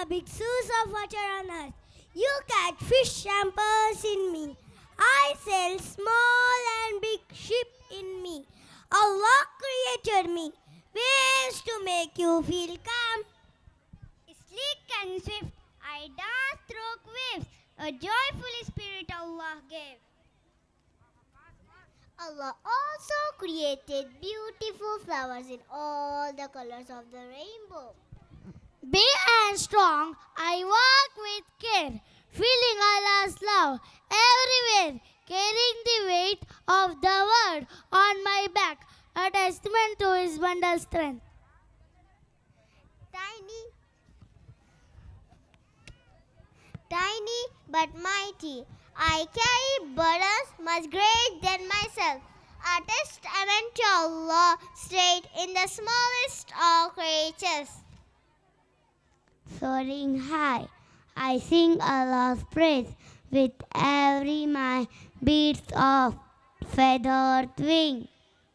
a big source of water on earth. You catch fish and pearls in me. I sail small and big ship in me. Allah created me. Waves to make you feel calm. Sleek and swift, I dance through waves. A joyful spirit Allah gave. Allah also created beautiful flowers in all the colors of the rainbow. Big and strong, I walk with care, feeling Allah's love everywhere, carrying the weight of the world on my back, a testament to His bundle strength. Tiny but mighty, I carry burdens much greater than myself, a testament to Allah, straight in the smallest of creatures. Soaring high, I sing Allah's praise with every my beats of feathered wing.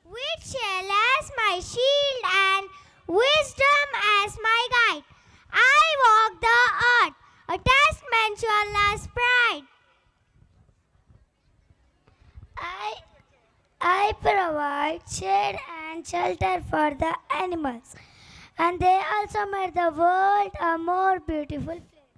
With shell as my shield and wisdom as my guide, I walk the earth, a testament to Allah's pride. I provide shade and shelter for the animals, and they also made the world a more beautiful place.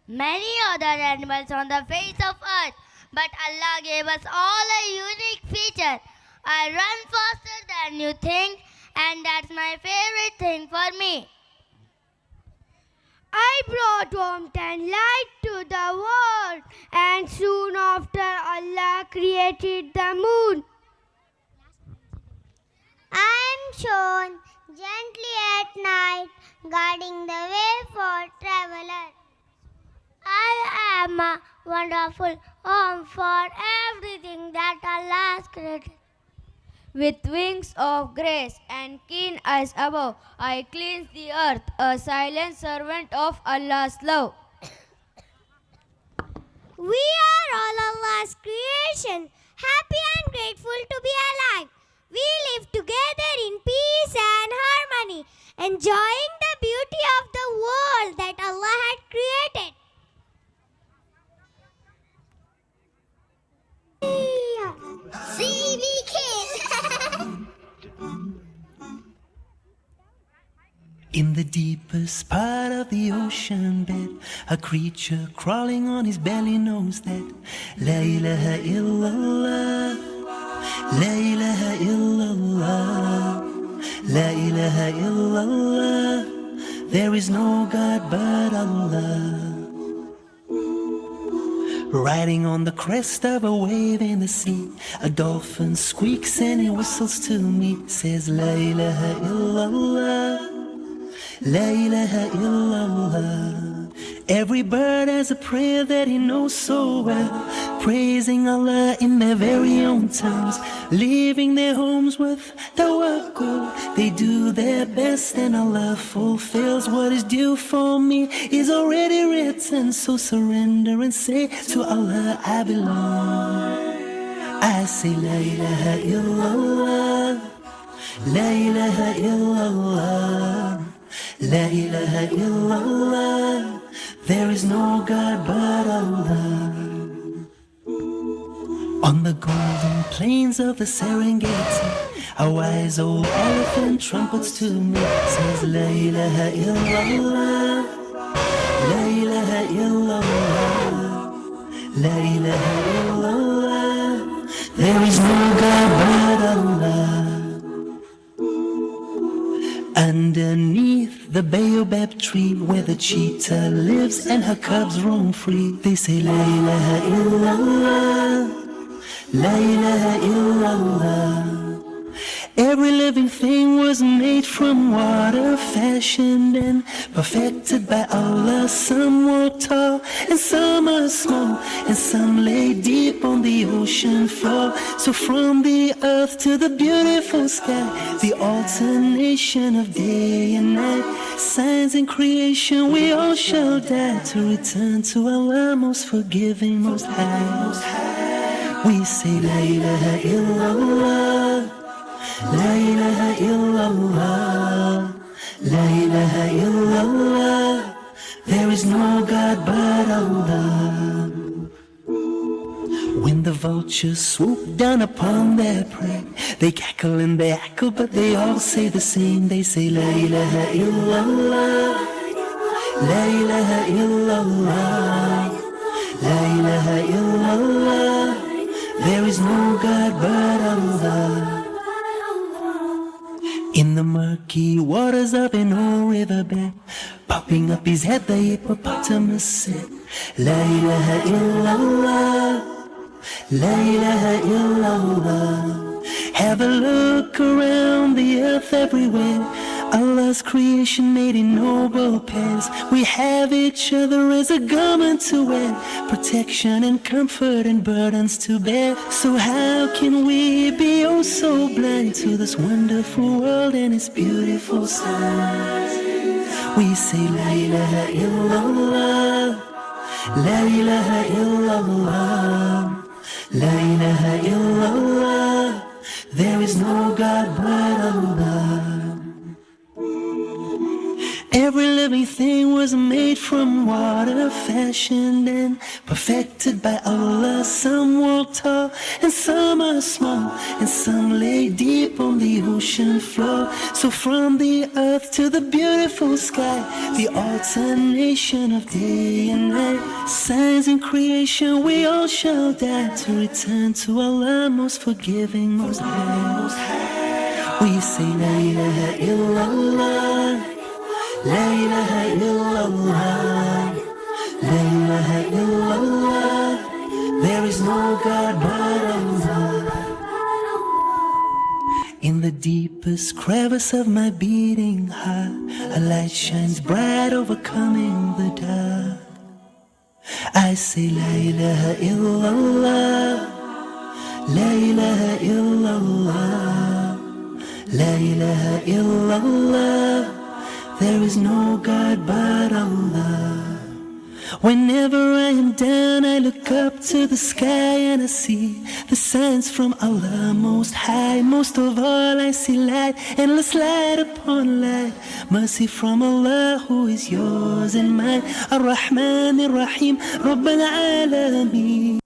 Many other animals on the face of earth, but Allah gave us all a unique feature. I run faster than you think, and that's my favorite thing for me. I brought warmth and light to the world, and soon after Allah created the moon. I am shown gently at night, guiding the way for travelers. I am a wonderful home for everything that Allah has created. With wings of grace and keen eyes above, I cleanse the earth, a silent servant of Allah's love. We are all Allah's creation, happy and grateful to be alive. We live together in peace and harmony, enjoying the beauty of the world that Allah had created. See, we can. In the deepest part of the ocean bed, a creature crawling on his belly knows that La ilaha illallah, La ilaha illallah, La ilaha illallah. There is no God but Allah. Riding on the crest of a wave in the sea, a dolphin squeaks and he whistles to me, says La ilaha illallah, La ilaha illallah. Every bird has a prayer that he knows so well, praising Allah in their very own terms, leaving their homes with tawakkul. They do their best and Allah fulfills what is due for me is already written. So surrender and say to Allah I belong. I say La ilaha illallah, La ilaha illallah, La ilaha illallah. There is no God but Allah. On the golden plains of the Serengeti, a wise old elephant trumpets to me, says La ilaha illallah, La ilaha illallah, La ilaha illallah. There is no God but Allah. Underneath the baobab tree where the cheetah lives and her cubs roam free, they say La ilaha illallah, La ilaha illallah. Every living thing was made from water, fashioned and perfected by Allah. Some walk tall and some are small, and some lay deep on the ocean floor. So from the earth to the beautiful sky, the alternation of day and night, signs in creation, we all shall die to return to Allah, most forgiving, most high. We say La ilaha illallah, La ilaha illallah, La ilaha illallah. is no God but Allah. When the vultures swoop down upon their prey, they cackle and they hackle, but they all say the same. They say, La ilaha illallah, La ilaha illallah, La ilaha illallah. There is no God but Allah. In the murky waters of an old riverbed, popping up his head, the hippopotamus said, La ilaha illallah, La ilaha illallah. Have a look around the earth everywhere. Allah's creation made in noble pairs. We have each other as a garment to wear, protection and comfort and burdens to bear. So how can we be oh so blind to this wonderful world and its beautiful signs? We say La ilaha illallah, La ilaha illallah, La ilaha illallah. There is no God but Allah. Every living thing was made from water, fashioned and perfected by Allah. Some walk tall and some are small, and some lay deep on the ocean floor. So from the earth to the beautiful sky, the alternation of day and night, signs in creation, we all shall die to return to Allah, most forgiving, most high. We say La ilaha illallah, La ilaha illallah, La ilaha illallah. There is no God but Allah. In the deepest crevice of my beating heart, a light shines bright, overcoming the dark. I say La ilaha illallah, La ilaha illallah, La ilaha illallah. There is no God but Allah. Whenever I am down, I look up to the sky and I see the signs from Allah most high. Most of all I see light, endless light upon light. Mercy from Allah who is yours and mine. Ar-Rahman Ar-Rahim, Rabb al-Alameen.